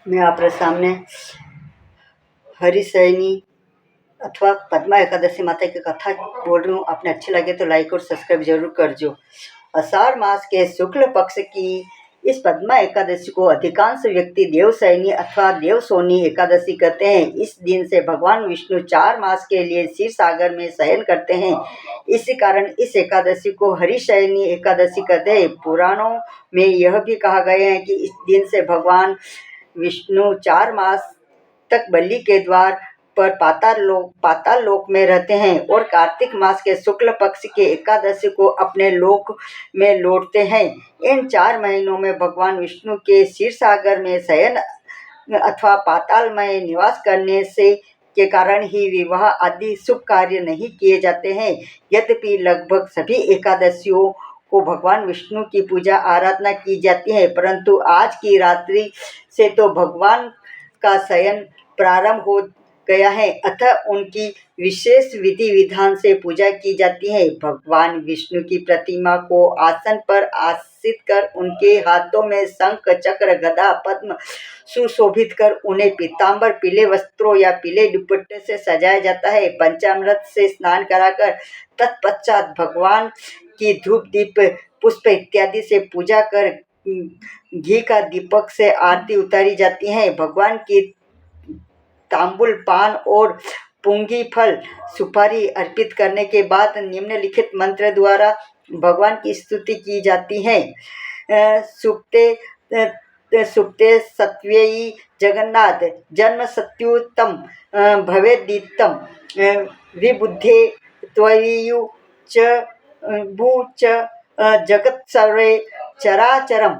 मैं आप सामने हरिशयनी अथवा पद्मा एकादशी माता की कथा बोल रही हूँ। आपने अच्छी लगे तो लाइक और सब्सक्राइब जरूर कर जो। आषाढ़ मास के शुक्ल पक्ष की इस पद्मा एकादशी को अधिकांश व्यक्ति देवशयनी अथवा देवशोनी एकादशी कहते हैं। इस दिन से भगवान विष्णु 4 मास के लिए क्षीर सागर में शयन करते हैं। इसी कारण इस एकादशी को हरिशयनी एकादशी कहते हैं। पुराणों में यह भी कहा गया है कि इस दिन से भगवान विष्णु 4 मास तक बलि के द्वार पर पाताल लोक में रहते हैं और कार्तिक मास के शुक्ल पक्ष के एकादशी को अपने लोक में लौटते हैं। इन 4 महीनों में भगवान विष्णु के क्षीर सागर में शयन अथवा पाताल में निवास करने से के कारण ही विवाह आदि शुभ कार्य नहीं किए जाते हैं। यद्यपि लगभग सभी एकादशियों को भगवान विष्णु की पूजा आराधना की जाती है, परंतु आज की रात्रि से तो भगवान का शयन प्रारंभ हो गया है, अतः उनकी विशेष विधि विधान से पूजा की जाती है। भगवान विष्णु की प्रतिमा को आसन पर आसीन कर उनके हाथों में शंख चक्र गदा पद्म सुशोभित कर उन्हें पीतांबर पीले वस्त्रों या पीले दुपट्टे से सजाया जाता है। पंचामृत से स्नान कराकर तत्पश्चात भगवान की धूप दीप पुष्प इत्यादि से पूजा कर घी का दीपक से आरती उतारी जाती है। भगवान की तांबुल पान और पुंगी फल सुपारी अर्पित करने के बाद निम्नलिखित मंत्र द्वारा भगवान की स्तुति की जाती है। सुप्ते सत्व्ययी जगन्नाथ जन्म सत्युत्तम भवेदीप्तम विबुद्धे त्वयियु च भू च जगत सर्वे चराचरम।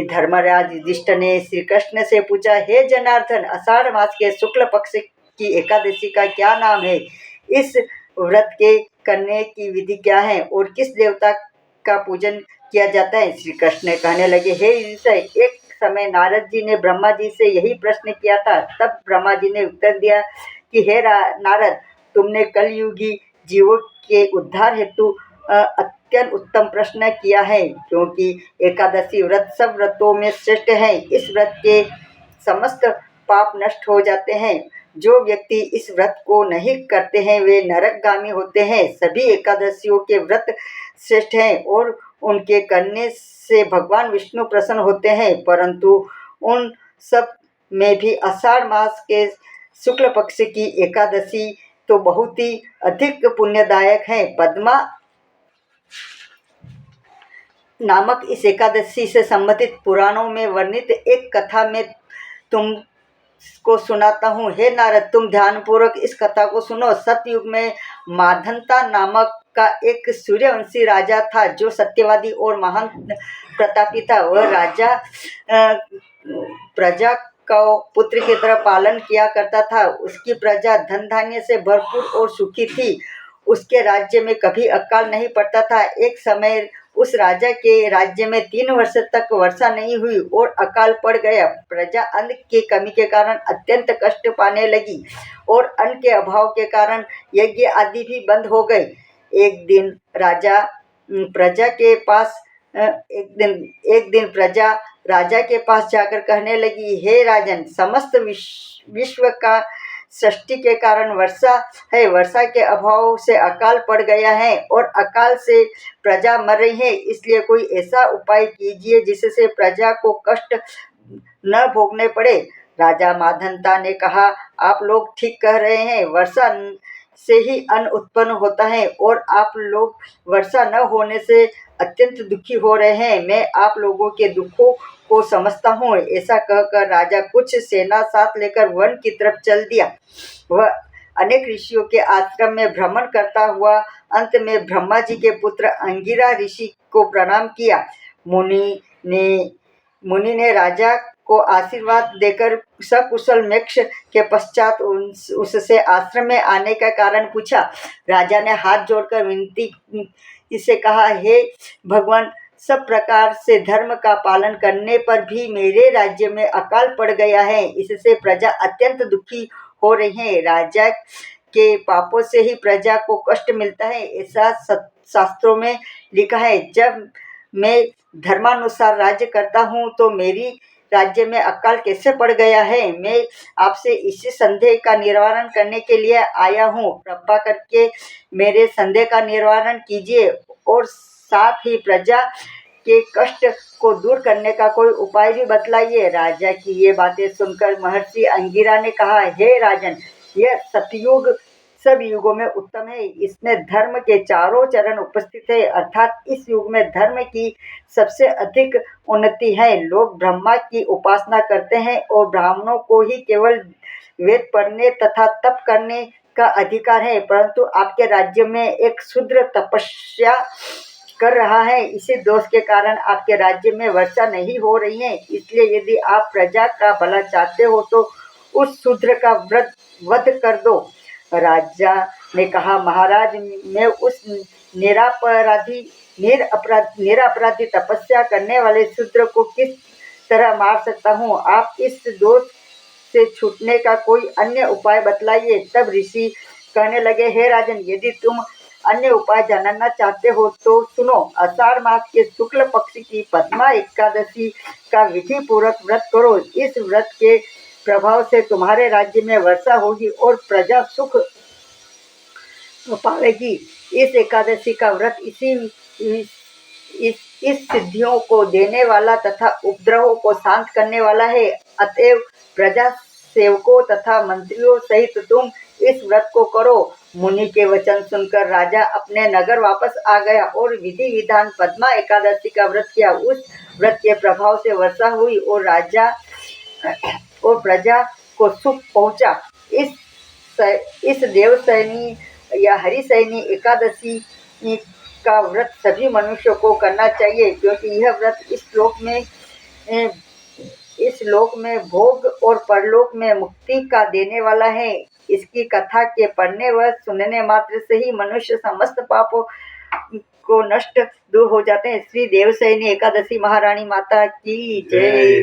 धर्मराज युधिष्ठिर ने श्री कृष्ण से पूछा, हे जनार्दन, आषाढ़ मास के शुक्ल पक्ष की एकादशी का क्या नाम है? इस व्रत के करने की विधि क्या है और किस देवता का पूजन किया जाता है? श्री कृष्ण कहने लगे, हे युधिष्ठिर, एक समय नारद जी ने ब्रह्मा जी से यही प्रश्न किया था। तब ब्रह्मा जी ने उत्तर दिया कि हे नारद, तुमने कलयुगी जीवों के उद्धार हेतु अत्यंत उत्तम प्रश्न किया है, क्योंकि एकादशी व्रत सब व्रतों में श्रेष्ठ है। इस व्रत के समस्त पाप नष्ट हो जाते हैं। जो व्यक्ति इस व्रत को नहीं करते हैं वे नरकगामी होते हैं। सभी एकादशियों के व्रत श्रेष्ठ हैं और उनके करने से भगवान विष्णु प्रसन्न होते हैं, परंतु उन सब में भी आषाढ़ मास के शुक्ल पक्ष की एकादशी तो बहुत ही अधिक पुण्यदायक है। पद्मा नामक इस एकादशी से संबंधित पुराणों में वर्णित एक कथा में तुमको सुनाता हूँ। हे नारद, तुम ध्यानपूर्वक इस कथा को सुनो। सतयुग में माधंता नामक का एक सूर्यवंशी राजा था, जो सत्यवादी और महान प्रतापी था। वह राजा प्रजा को पुत्र की तरह पालन किया करता था। उसकी प्रजा धन धान्य से भरपूर और सुखी थी। उसके राज्य में कभी अकाल नहीं पड़ता था। एक समय उस राजा के राज्य में 3 वर्ष तक वर्षा नहीं हुई और अकाल पड़ गया। प्रजा अन्न की कमी के कारण अत्यंत कष्ट पाने लगी और अन्न के अभाव के कारण यज्ञ आदि भी बंद हो गए। एक दिन प्रजा राजा के पास जाकर कहने लगी, हे राजन, समस्त विश्व का सृष्टि के कारण वर्षा है। वर्षा के अभाव से अकाल पड़ गया है और अकाल से प्रजा मर रही है। इसलिए कोई ऐसा उपाय कीजिए जिससे प्रजा को कष्ट न भोगने पड़े। राजा माधंता ने कहा, आप लोग ठीक कह रहे हैं। वर्षा से ही अन्न उत्पन्न होता है और आप लोग वर्षा न होने से अत्यंत दुखी हो रहे हैं। मैं आप लोगों के दुखों को समझता हूँ। ऐसा कहकर राजा कुछ सेना साथ लेकर वन की तरफ चल दिया। वह अनेक ऋषियों के आश्रम में भ्रमण करता हुआ अंत में ब्रह्मा जी के पुत्र अंगिरा ऋषि को प्रणाम किया। मुनि ने राजा को आशीर्वाद देकर सकुशल मोक्ष के पश्चात उससे आश्रम में आने का कारण पूछा। राजा ने हाथ जोड़कर विनती इसे कहा, हे भगवान, सब प्रकार से धर्म का पालन करने पर भी मेरे राज्य में अकाल पड़ गया है। इससे प्रजा अत्यंत दुखी हो रही है। राजा के पापों से ही प्रजा को कष्ट मिलता है, ऐसा शास्त्रों में लिखा है। जब मैं धर्मानुसार राज्य करता हूँ तो मेरी राज्य में अकाल कैसे पड़ गया है। मैं आपसे इसी संदेह का निवारण करने के लिए आया हूँ। कृपा करके मेरे संदेह का निवारण कीजिए और साथ ही प्रजा के कष्ट को दूर करने का कोई उपाय भी बतलाइए। राजा की ये बातें सुनकर महर्षि अंगिरा ने कहा, हे राजन, यह सतयुग सब युगों में उत्तम है। इसमें धर्म के चारों चरण उपस्थित है, अर्थात इस युग में धर्म की सबसे अधिक उन्नति है। लोग ब्रह्मा की उपासना करते हैं और ब्राह्मणों को ही केवल वेद पढ़ने तथा तप करने का अधिकार है, परंतु आपके राज्य में एक शूद्र तपस्या कर रहा है। इसी दोष के कारण आपके राज्य में वर्षा नहीं हो रही है। इसलिए यदि आप प्रजा का भला चाहते हो तो उस शूद्र का वध कर दो। राजा ने कहा, महाराज, मैं उस निरपराधी तपस्या करने वाले शूद्र को किस तरह मार सकता हूँ। आप इस दोष से छूटने का कोई अन्य उपाय बतलाइए। तब ऋषि कहने लगे, हे राजन, यदि तुम अन्य उपाय जानना चाहते हो तो सुनो। आषाढ़ मास के शुक्ल पक्ष की पद्मा एकादशी का विधि पूर्वक व्रत करो। इस व्रत के प्रभाव से तुम्हारे राज्य में वर्षा होगी और प्रजा सुख पावेगी। इस एकादशी का व्रत इस सिद्धियों को देने वाला तथा उपद्रवों को शांत करने वाला है। अतएव प्रजा सेवकों तथा मंत्रियों सहित तुम इस व्रत को करो। मुनि के वचन सुनकर राजा अपने नगर वापस आ गया और विधि विधान पद्मा एकादशी का व्रत किया। उस व्रत के प्रभाव से वर्षा हुई और राजा और प्रजा को सुख पहुंचा। इस देवसैनी या हरिसैनी एकादशी का व्रत सभी मनुष्यों को करना चाहिए, क्योंकि यह व्रत इस लोक में भोग और परलोक में मुक्ति का देने वाला है। इसकी कथा के पढ़ने व सुनने मात्र से ही मनुष्य समस्त पापों को नष्ट दूर हो जाते हैं। श्री देवसैनी एकादशी महारानी माता की जय।